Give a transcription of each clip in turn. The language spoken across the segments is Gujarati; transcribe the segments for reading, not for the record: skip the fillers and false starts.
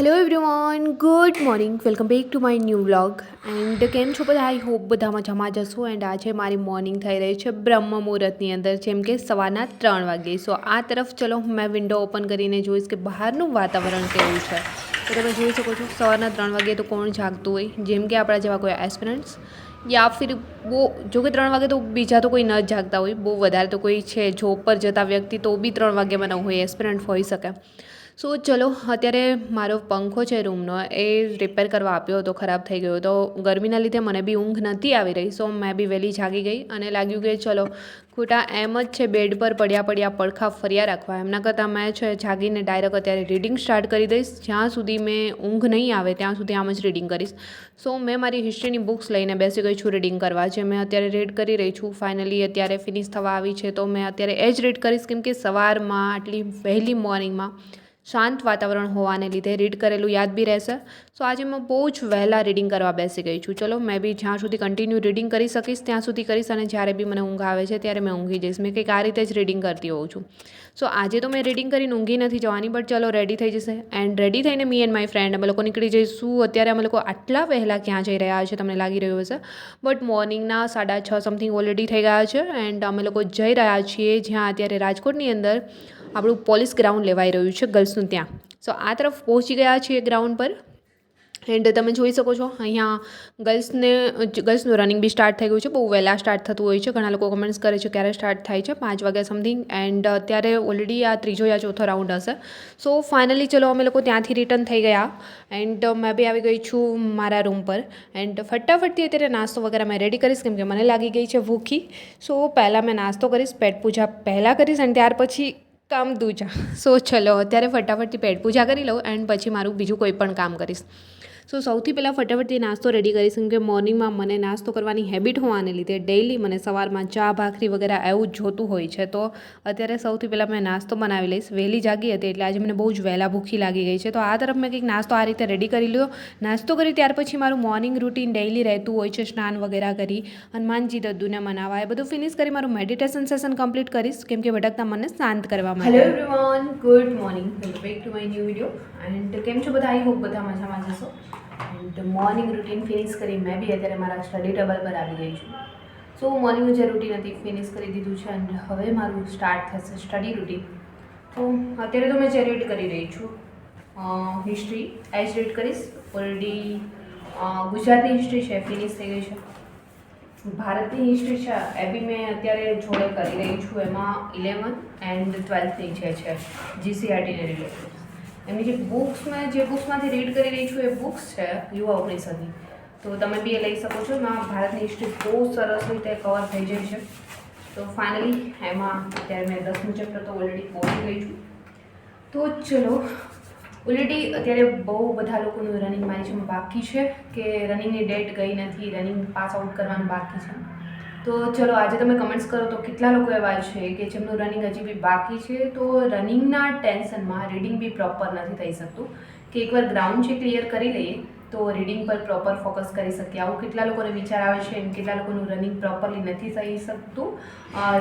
Hello everyone, good morning. Welcome back to my new vlog. And કેમ છો બધા? આઈ હોપ બધા મજામાં જશો. એન્ડ આજે મારી મોર્નિંગ થઈ રહી છે બ્રહ્મ મુહૂર્તની અંદર, જેમ કે સવારના 3 વાગે. સો આ તરફ ચલો મેં વિન્ડો ઓપન કરીને જોઈશ કે બહારનું વાતાવરણ કેવું છે. તો તમે જોઈ શકો છો સવારના 3 વાગે તો કોણ જાગતું હોય, જેમ કે આપણા જેવા કોઈ એસ્પિરન્ટ્સ યા ફિર બહુ, જો કે 3 વાગે તો બીજા તો કોઈ ન જાગતા હોય, બહુ વધારે તો કોઈ છે જોબ પર જતા વ્યક્તિ તો બી 3 વાગ્યામાં ન હોય, એસ્પિરન્ટ હોઈ શકે. સો ચલો, અત્યારે મારો પંખો છે રૂમનો એ રિપેર કરવા આપ્યો હતો, ખરાબ થઈ ગયો હતો. ગરમીના લીધે મને બી ઊંઘ નથી આવી રહી. સો મેં બી વહેલી જાગી ગઈ અને લાગ્યું કે ચલો ખોટા એમ જ છે બેડ પર પડ્યા પડખા ફર્યા રાખવા, એમના કરતાં મેં છે જાગીને ડાયરેક્ટ અત્યારે રીડિંગ સ્ટાર્ટ કરી દઈશ. જ્યાં સુધી મેં ઊંઘ નહીં આવે ત્યાં સુધી આમ જ રીડિંગ કરીશ. સો મેં મારી હિસ્ટ્રીની બુક્સ લઈને બેસી ગઈ છું રીડિંગ કરવા, જે મેં અત્યારે રીડ કરી રહી છું. ફાઇનલી અત્યારે ફિનિશ થવા આવી છે, તો મેં અત્યારે એ જ રીડ કરીશ, કેમ કે સવારમાં આટલી વહેલી મોર્નિંગમાં શાંત વાતાવરણ હોવાને લીધે રીડ કરેલું યાદ બી રહેશે. સો આજે મેં બહુ જ વહેલા રીડિંગ કરવા બેસી ગઈ છું. ચલો મેં બી જ્યાં સુધી કન્ટિન્યુ રીડિંગ કરી શકીશ ત્યાં સુધી કરીશ, અને જ્યારે બી મને ઊંઘ આવે છે ત્યારે મેં ઊંઘી જઈશ. મેં કંઈક આ રીતે જ રીડિંગ કરતી હોઉં છું. સો આજે તો મેં રીડિંગ કરીને ઊંઘી નથી જવાની, બટ ચલો રેડી થઈ જશે. એન્ડ રેડી થઈને મી એન્ડ માય ફ્રેન્ડ અમે લોકો નીકળી જઈશું. અત્યારે અમે લોકો આટલા વહેલા ક્યાં જઈ રહ્યા છે તમને લાગી રહ્યું હશે, બટ મોર્નિંગના 6:30 સમથિંગ ઓલરેડી થઈ ગયા છે. એન્ડ અમે લોકો જઈ રહ્યા છીએ જ્યાં અત્યારે રાજકોટની અંદર આપણું પોલીસ ગ્રાઉન્ડ લેવાઈ રહ્યું છે ગર્લ્સનું, ત્યાં. સો આ તરફ પહોંચી ગયા છીએ ગ્રાઉન્ડ પર. એન્ડ તમે જોઈ શકો છો અહીંયા ગર્લ્સનું રનિંગ બી સ્ટાર્ટ થઈ ગયું છે. બહુ વહેલા સ્ટાર્ટ થતું હોય છે. ઘણા લોકો કમેન્ટ્સ કરે છે ક્યારે સ્ટાર્ટ થાય છે, 5 વાગ્યા સમથિંગ. એન્ડ અત્યારે ઓલરેડી આ ત્રીજો યા ચોથો રાઉન્ડ હશે. સો ફાઇનલી ચલો અમે લોકો ત્યાંથી રિટર્ન થઈ ગયા. એન્ડ મેં બી આવી ગઈ છું મારા રૂમ પર. એન્ડ ફટાફટથી અત્યારે નાસ્તો વગેરે મેં રેડી કરીશ, કેમ કે મને લાગી ગઈ છે ભૂખી. સો પહેલાં મેં નાસ્તો કરીશ, પેટ પૂજા પહેલાં કરીશ, અને ત્યાર પછી કામ દૂજા. સો ચલો અત્યારે ફટાફટથી પેટ પૂજા કરી લઉં એન્ડ પછી મારું બીજું કોઈ પણ કામ કરીશ. સો સૌથી પહેલાં ફટાફટથી નાસ્તો રેડી કરીશ, કેમ કે મોર્નિંગમાં મને નાસ્તો કરવાની હેબિટ હોવાને લીધે ડેઇલી મને સવારમાં ચા ભાખરી વગેરે એવું જ જોતું હોય છે. તો અત્યારે સૌથી પહેલાં મેં નાસ્તો બનાવી લઈશ. વહેલી જાગી હતી એટલે આજે મને બહુ જ વહેલા ભૂખી લાગી ગઈ છે. તો આ તરફ મેં કંઈક નાસ્તો આ રીતે રેડી કરી લ્યો. નાસ્તો કરી ત્યાર પછી મારું મોર્નિંગ રૂટીન ડેઇલી રહેતું હોય છે, સ્નાન વગેરે કરી હનુમાનજી દદ્દુને મનાવા, એ બધું ફિનિશ કરી મારું મેડિટેશન સેશન કમ્પ્લીટ કરીશ, કેમ કે ભટકતા મને શાંત કરવા માટે. Hello everyone, good morning. Welcome back to my new video. And કેમ છો બધા? આઈ હોપ બધા મજામાં જશો. એન્ડ મોર્નિંગ રૂટીન ફિનિશ કરી મેં બી અત્યારે મારા સ્ટડી ટેબલ પર આવી ગઈ છું. સો મોર્નિંગનું જે રૂટીન હતી ફિનિશ કરી દીધું છે, અને હવે મારું સ્ટાર્ટ થશે સ્ટડી રૂટીન. તો અત્યારે તો મેં જે રીડ કરી રહી છું હિસ્ટ્રી, એ જ રીડ કરીશ. ઓલરેડી ગુજરાતની હિસ્ટ્રી છે ફિનિશ થઈ ગઈ છે. ભારતની હિસ્ટ્રી છે એ બી મેં અત્યારે જોડે કરી રહી છું. એમાં 11th એન્ડ 12thની છે જીસીઆરટીને રિલેટેડ. એમની જે બુક્સમાંથી રીડ કરી રહી છું એ બુક્સ છે યુવા ઉપનિષદની. તો તમે બી એ લઈ શકો છો. એમાં ભારતની હિસ્ટ્રી બહુ સરસ રીતે કવર થઈ જાય છે. તો ફાઇનલી એમાં અત્યારે મેં 10મું ચેપ્ટર તો ઓલરેડી પહોંચી ગઈ છું. તો ચલો, ઓલરેડી અત્યારે બહુ બધા લોકોનું રનિંગ મારી જેમ બાકી છે, કે રનિંગની ડેટ ગઈ નથી, રનિંગ પાસ આઉટ કરવાનું બાકી છે. તો ચલો આજે તમે કમેન્ટ્સ કરો તો કેટલા લોકો એવા છે કે જેમનું રનિંગ હજી બી બાકી છે. તો રનિંગના ટેન્શનમાં રીડિંગ બી પ્રોપર નથી થઈ શકતું, કે એકવાર ગ્રાઉન્ડ છે ક્લિયર કરી લઈએ તો રીડિંગ પર પ્રોપર ફોકસ કરી શકીએ. આવું કેટલા લોકોને વિચાર આવે છે, એમ કેટલા લોકોનું રનિંગ પ્રોપરલી નથી થઈ શકતું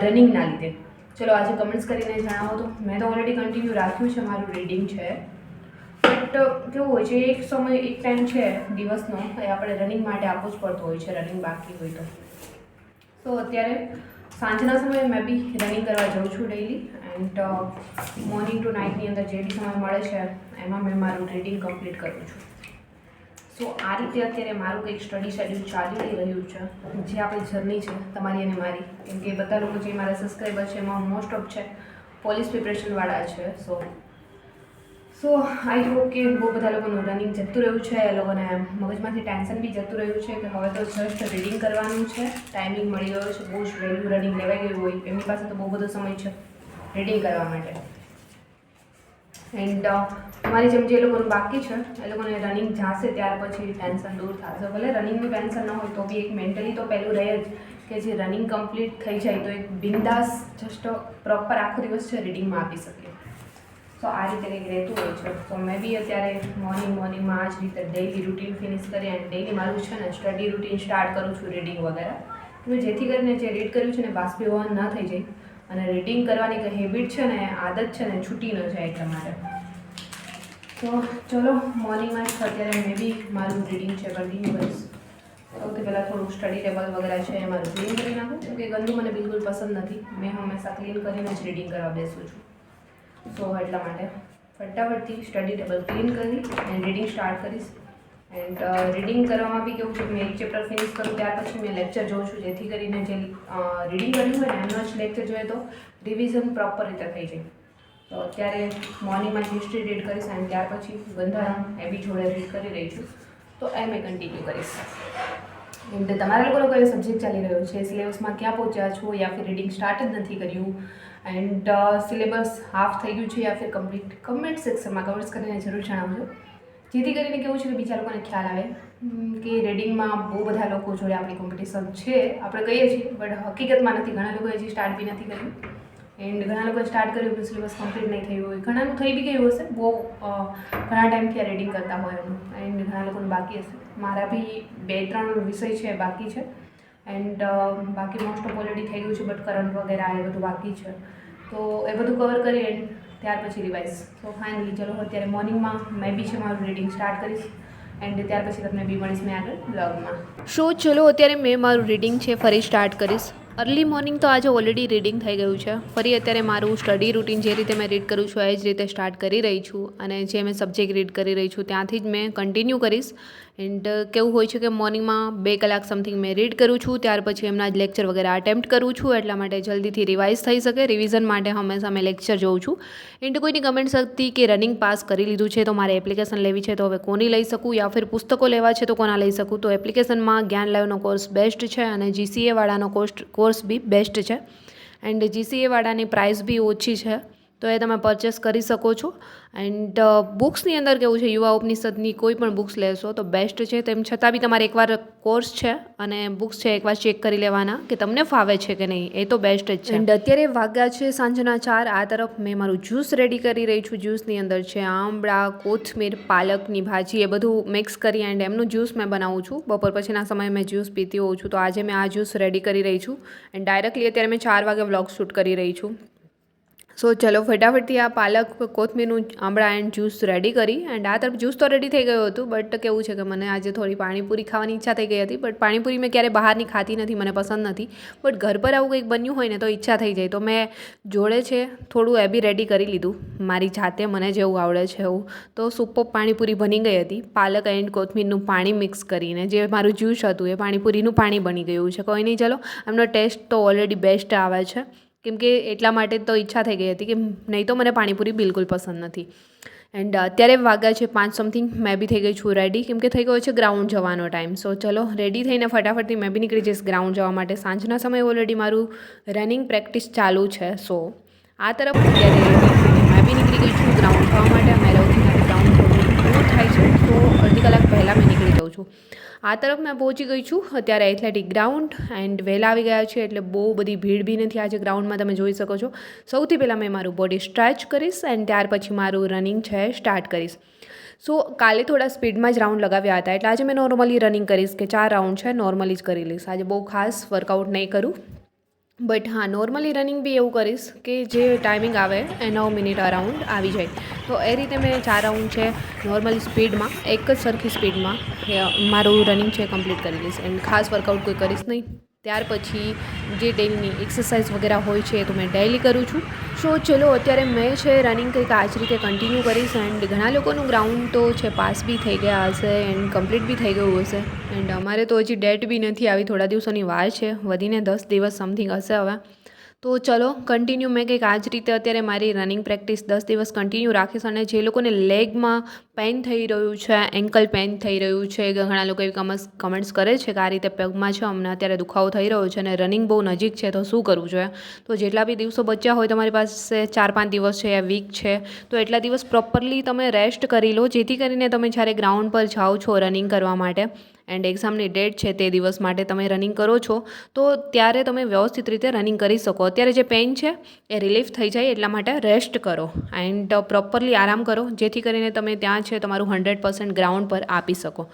રનિંગના લીધે. ચલો આજે કમેન્ટ્સ કરીને જણાવો. તો મેં તો ઓલરેડી કન્ટિન્યુ રાખ્યું છે મારું રીડિંગ છે, બટ કેવું હોય છે એક ટાઈમ છે દિવસનો એ આપણે રનિંગ માટે આપવો જ પડતો હોય છે, રનિંગ બાકી હોય તો. તો અત્યારે સાંજના સમયે મેં બી રનિંગ કરવા જાઉં છું ડેઇલી. એન્ડ મોર્નિંગ ટુ નાઇટની અંદર જે બી સમય મળે છે એમાં મેં મારું રીડિંગ કમ્પ્લીટ કરું છું. સો આ રીતે અત્યારે મારું કંઈક સ્ટડી શેડ્યુલ ચાલી રહ્યું છે, જે આપણી જર્ની છે તમારી અને મારી. કેમ કે બધા લોકો જે મારા સબસ્ક્રાઈબર છે એમાં મોસ્ટ ઓફ છે પોલીસ પ્રિપરેશનવાળા છે. સો આઈ હોપ કે બહુ બધા લોકોનું રનિંગ જતું રહ્યું છે, એ લોકોને મગજમાંથી ટેન્શન બી જતું રહ્યું છે કે હવે તો જસ્ટ રીડિંગ કરવાનું છે, ટાઈમિંગ મળી ગયો છે, બહુ જ વહેલું રનિંગ લેવાઈ ગયું હોય, એમની પાસે તો બહુ બધો સમય છે રીડિંગ કરવા માટે. એન્ડ તમારી જેમ જે લોકોનું બાકી છે એ લોકોને રનિંગ જશે ત્યાર પછી ટેન્શન દૂર થશે. ભલે રનિંગનું ટેન્શન ન હોય તો બી એક મેન્ટલી તો પહેલું રહે જ, કે જે રનિંગ કમ્પ્લીટ થઈ જાય તો એક બિંદાસ જસ્ટ પ્રોપર આખો દિવસ છે રીડિંગમાં આપી શકીએ. સો આ રીતે કંઈક રહેતું હોય છે. તો મેં બી અત્યારે મોર્નિંગમાં આ જ રીતે ડેઇલી રૂટીન ફિનિશ કરી અને ડેઇલી મારું છે ને સ્ટડી રૂટીન સ્ટાર્ટ કરું છું રીડિંગ વગેરે. જેથી કરીને જે રીડ કર્યું છે ને બાષ્પીભવન ન થઈ જાય, અને રીડિંગ કરવાની કંઈ હેબિટ છે ને, આદત છે ને છૂટી ન જાય એટલા માટે. તો ચલો મોર્નિંગમાં જ અત્યારે મેં બી મારું રીડિંગ છે કન્ટિન્યુ કરીશ. સૌથી પહેલાં થોડું સ્ટડી ટેબલ વગેરે છે એ મારું ક્લીન કરી નાખું, કેમ કે ગંદુ મને બિલકુલ પસંદ નથી. મેં હંમેશા ક્લીન કરીને જ રીડિંગ કરવા બેસું છું. સો એટલા માટે ફટાફટથી સ્ટડી ટેબલ ક્લીન કરી એન્ડ રીડિંગ સ્ટાર્ટ કરીશ. એન્ડ રીડિંગ કરવામાં બી કેવું છે કે મેં એક ચેપ્ટર ફિનિશ કરું ત્યાર પછી મેં લેક્ચર જોઉં છું, જેથી કરીને જે રીડિંગ કર્યું હોય ને એમનો જ લેક્ચર જોઈએ તો રિવિઝન પ્રોપર રીતે થઈ જાય. તો અત્યારે મોર્નિંગમાં હિસ્ટ્રી રીડ કરીશ અને ત્યાર પછી બંધારણ એ બી જોડે રીડ કરી રહી છું. તો એમ એ કન્ટિન્યુ કરીશ. એન્ડ તમારા લોકોનો કયો સબ્જેક્ટ ચાલી રહ્યો છે, સિલેબસમાં ક્યાં પહોંચ્યા છો, યા ફિર રીડિંગ સ્ટાર્ટ જ નથી કર્યું, એન્ડ સિલેબસ હાફ થઈ ગયું છે યા ફિર કમ્પ્લીટ, કમેન્ટ સેક્શનમાં કમેન્ટ્સ કરીને જરૂર જણાવજો, જેથી કરીને કેવું છે કે બીજા લોકોને ખ્યાલ આવે કે રીડિંગમાં બહુ બધા લોકો જોડે આપણી કોમ્પિટિશન છે. આપણે કહીએ છીએ બટ હકીકતમાં નથી. ઘણા લોકોએ હજી સ્ટાર્ટ બી નથી કર્યું એન્ડ ઘણા લોકોએ સ્ટાર્ટ કર્યું પણ સિલેબસ કમ્પ્લીટ નહીં થયું હોય. ઘણાનું થઈ બી ગયું હશે, બહુ ઘણા ટાઈમથી આ રીડિંગ કરતા હોય એનું, એન્ડ ઘણા લોકોને બાકી હશે. મારા બી 2-3 વિષય છે બાકી છે એન્ડ બાકી મોસ્ટ ઓફ ઓલરેડી થઈ ગયું છે, બટ કરંટ વગેરે એ બધું બાકી છે. તો એ બધું કવર કરી એન્ડ ત્યાર પછી રિવાઇઝ. તો ફાઇનલી ચલો અત્યારે મોર્નિંગમાં મેં બી છે મારું રીડિંગ સ્ટાર્ટ કરીશ એન્ડ ત્યાર પછી તમને બી મળીશ મેં આગળ બ્લોગમાં. ચલો અત્યારે મેં મારું રીડિંગ છે ફરી સ્ટાર્ટ કરીશ. અર્લી મોર્નિંગ તો આજે ઓલરેડી રીડિંગ થઈ ગયું છે. ફરી અત્યારે મારું સ્ટડી રૂટીન જે રીતે મેં રીડ કરું છું એ જ રીતે સ્ટાર્ટ કરી રહી છું, અને જે મેં સબ્જેક્ટ રીડ કરી રહી છું ત્યાંથી જ મેં કન્ટિન્યુ કરીશ. એન્ડ કેવું હોય છે કે મોર્નિંગમાં 2 કલાક સમથિંગ મેં રીડ કરું છું, ત્યાર પછી એમના જ લેક્ચર વગેરે અટેમ્પ્ટ કરું છું, એટલા માટે જલ્દીથી રિવાઇઝ થઈ શકે. રિવિઝન માટે હંમેશા મેં લેક્ચર જોઉં છું. એન્ડ કોઈની કમેન્ટ્સ હતી કે રનિંગ પાસ કરી લીધું છે તો મારે એપ્લિકેશન લેવી છે, તો હવે કોની લઈ શકું, યા ફિર પુસ્તકો લેવા છે તો કોના લઈ શકું. તો એપ્લિકેશનમાં જ્ઞાન લાઈવનો કોર્સ બેસ્ટ છે અને GCA વાળાનો કોર્સ બી બેસ્ટ છે. એન્ડ GCA વાળાની પ્રાઇસ બી ઓછી છે, તો એ તમે પરચેસ કરી શકો છો. એન્ડ બુક્સની અંદર કેવું છે, યુવા ઉપનિષદની કોઈ પણ બુક્સ લેશો તો બેસ્ટ છે. તેમ છતાં બી તમારે એકવાર કોર્સ છે અને બુક્સ છે એકવાર ચેક કરી લેવાના કે તમને ફાવે છે કે નહીં, એ તો બેસ્ટ જ છે. એન્ડ અત્યારે વાગ્યા છે સાંજના 4. આ તરફ મેં મારું જ્યુસ રેડી કરી રહી છું. જ્યુસની અંદર છે આંબળા, કોથમીર, પાલકની ભાજી, એ બધું મિક્સ કરી એન્ડ એમનું જ્યુસ મેં બનાવું છું. બપોર પછીના સમયે મેં જ્યુસ પીતી હોઉં છું, તો આજે મેં આ જ્યુસ રેડી કરી રહી છું. એન્ડ ડાયરેક્ટલી અત્યારે મેં 4 વાગે વ્લોગ શૂટ કરી રહી છું. સો ચલો ફટાફટથી આ પાલક, કોથમીરનું આંબળા એન્ડ જ્યુસ રેડી કરી. એન્ડ આ તરફ જ્યુસ તો રેડી થઈ ગયું હતું, બટ કેવું છે કે મને આજે થોડી પાણીપુરી ખાવાની ઈચ્છા થઈ ગઈ હતી. બટ પાણીપુરી મેં ક્યારે બહારની ખાતી નથી, મને પસંદ નથી. બટ ઘર પર આવું કંઈક બન્યું હોય ને તો ઈચ્છા થઈ જાય, તો મેં જોડે છે થોડું એ બી રેડી કરી લીધું મારી જાતે, મને જેવું આવડે છે એવું. તો સુપર પાણીપુરી બની ગઈ હતી. પાલક એન્ડ કોથમીરનું પાણી મિક્સ કરીને જે મારું જ્યુસ હતું એ પાણીપુરીનું પાણી બની ગયું છે. કોઈ નહીં, ચલો એમનો ટેસ્ટ તો ઓલરેડી બેસ્ટ આવે છે, કેમ કે એટલા માટે તો ઈચ્છા થઈ ગઈ હતી કે નહીં તો મને પાણીપુરી બિલકુલ પસંદ નથી. એન્ડ અત્યારે વાગ્યા છે 5 સમથિંગ. મેં બી થઈ ગઈ છું રેડી, કેમ કે થઈ ગયો છે ગ્રાઉન્ડ જવાનો ટાઈમ. સો ચલો રેડી થઈને ફટાફટથી મેં બી નીકળી જઈશ ગ્રાઉન્ડ જવા માટે. સાંજના સમયે ઓલરેડી મારું રનિંગ પ્રેક્ટિસ ચાલુ છે. સો આ તરફ અત્યારે રેડી થઈને મેં બી નીકળી ગઈ છું ગ્રાઉન્ડ જવા માટે. મેં ગ્રાઉન્ડ થોડું દૂર થાય છે, તો અડધી કલાક પહેલાં મેં નીકળી જાઉં છું. આ તરફ મેં પહોંચી ગઈ છું અત્યારે એથ્લેટિક ગ્રાઉન્ડ. એન્ડ વહેલા આવી ગયા છે એટલે બહુ બધી ભીડ બી નથી આજે ગ્રાઉન્ડમાં, તમે જોઈ શકો છો. સૌથી પહેલાં મેં મારું બોડી સ્ટ્રેચ કરીશ એન્ડ ત્યાર પછી મારું રનિંગ છે સ્ટાર્ટ કરીશ. સો કાલે થોડા સ્પીડમાં જ રાઉન્ડ લગાવ્યા હતા, એટલે આજે મેં નોર્મલી રનિંગ કરીશ કે 4 રાઉન્ડ છે નોર્મલી જ કરી લઈશ. આજે બહુ ખાસ વર્કઆઉટ નહીં કરું, બટ હા નોર્મલી રનિંગ બી એવું કરીશ કે જે ટાઈમિંગ આવે એ 9 મિનિટ અરાઉન્ડ આવી જાય. તો એ રીતે મેં 4 રાઉન્ડ છે નોર્મલી સ્પીડમાં, એક જ સરખી સ્પીડમાં મારું રનિંગ છે કમ્પ્લીટ કરી લઈશ. એન્ડ ખાસ વર્કઆઉટ કોઈ કરીશ નહીં. ત્યાર પછી જે ડેલીની એક્સરસાઇઝ વગેરે હોય છે એ તો મેં ડેલી કરું છું. સો ચલો અત્યારે મેં છે રનિંગ કંઈક આ જ રીતે કન્ટિન્યુ કરીશ. એન્ડ ઘણા લોકોનું ગ્રાઉન્ડ તો છે પાસ બી થઈ ગયા હશે એન્ડ કમ્પ્લીટ બી થઈ ગયું હશે. એન્ડ અમારે તો હજી ડેટ બી નથી આવી, થોડા દિવસોની વાર છે, વધીને 10 દિવસ સમથિંગ હશે હવે. તો ચલો કન્ટિન્યુ મેં કંઈક આ જ રીતે અત્યારે મારી રનિંગ પ્રેક્ટિસ 10 દિવસ કન્ટિન્યુ રાખીશ. અને જે લોકોને લેગમાં પેઇન થઈ રહ્યું છે, એન્કલ પેઇન થઈ રહ્યું છે, ઘણા લોકો એવી કમેન્ટ્સ કરે છે કે આ રીતે પગમાં છે અમને અત્યારે દુખાવો થઈ રહ્યો છે અને રનિંગ બહુ નજીક છે તો શું કરવું જોઈએ. તો જેટલા બી દિવસો બચ્યા હોય તમારી પાસે 4-5 દિવસ છે યા વીક છે, તો એટલા દિવસ પ્રોપરલી તમે રેસ્ટ કરી લો, જેથી કરીને તમે જ્યારે ગ્રાઉન્ડ પર જાઓ છો રનિંગ કરવા માટે એન્ડ એક્ઝામની ડેટ છે તે દિવસ માટે તમે રનિંગ કરો છો તો ત્યારે તમે વ્યવસ્થિત રીતે રનિંગ કરી શકો. અત્યારે જે પેઇન છે એ રિલીફ થઈ જાય એટલા માટે રેસ્ટ કરો એન્ડ પ્રોપરલી આરામ કરો, જેથી કરીને તમે ત્યાં છે તમારું 100% ગ્રાઉન્ડ પર આપી શકો.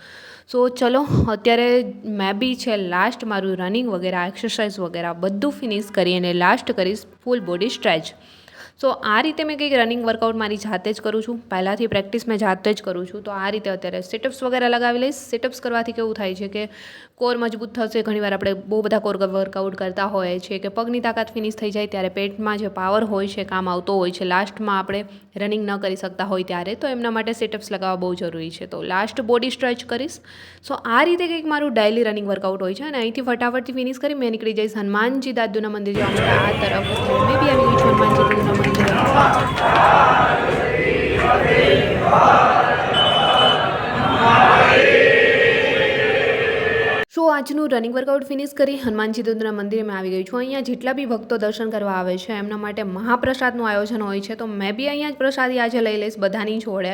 સો ચલો અત્યારે મેં બી છે લાસ્ટ મારું રનિંગ વગેરે એક્સરસાઇઝ વગેરે બધું ફિનિશ કરી અને લાસ્ટ કરીશ ફૂલ બોડી સ્ટ્રેચ. સો આ રીતે મેં કંઈક રનિંગ વર્કઆઉટ મારી જાતે જ કરું છું, પહેલાંથી પ્રેક્ટિસ મેં જાતે જ કરું છું. તો આ રીતે અત્યારે સિટઅપ્સ વગેરે લગાવી લઈશ. સિટઅપ્સ કરવાથી કેવું થાય છે કે કોર મજબૂત થશે. ઘણીવાર આપણે બહુ બધા કોર વર્કઆઉટ કરતા હોઈએ છીએ કે પગની તાકાત ફિનિશ થઈ જાય ત્યારે પેટમાં જે પાવર હોય છે કામ આવતો હોય છે, લાસ્ટમાં આપણે રનિંગ ન કરી શકતા હોય ત્યારે, તો એમના માટે સિટઅપ્સ લગાવવા બહુ જરૂરી છે. તો લાસ્ટ બોડી સ્ટ્રેચ કરીશ. સો આ રીતે કંઈક મારું ડેઇલી રનિંગ વર્કઆઉટ હોય છે અને અહીંથી ફટાફટથી ફિનિશ કરી મેં નીકળી જઈશ હનુમાનજી દાદુના મંદિર જવા માટે આ તરફ. મેં બી આવી ગઈ છું હનુમાનજી દાદુના મંદિરે. સો આજનું રનિંગ વર્કઆઉટ ફિનિશ કરી હનુમાનજી દાદુના મંદિરે મેં આવી ગઈ છું. અહીંયા જેટલા બી ભક્તો દર્શન કરવા આવે છે એમના માટે મહાપ્રસાદનું આયોજન હોય છે. તો મેં બી અહીંયા જ પ્રસાદી આજે લઈ લઈશ બધાની જોડે,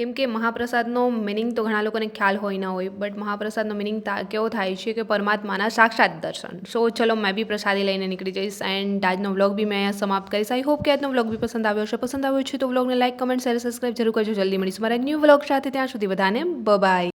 કેમ કે મહાપ્રસાદનો મિનિંગ તો ઘણા લોકોને ખ્યાલ હોય ના હોય, બટ મહાપ્રસાદનો મિનિંગ કેવો થાય છે કે પરમાત્માના સાક્ષાત દર્શન. સો ચલો મેં બી પ્રસાદી લઈને નીકળી જઈશ એન્ડ આજનો વ્લોગ બી મેં અહીંયા સમાપ્ત કરીશ. આઈ હોપ કે આજનો વ્લોગ બી પસંદ આવ્યો છે. પસંદ આવ્યો છે તો વ્લોગને લાઈક, કમેન્ટ, શેર, સબસ્ક્રાઈબ જરૂર કરજો. જલ્દી મળીશું મારા ન્યૂ વ્લોગ સાથે. ત્યાં સુધી બધાને બાય.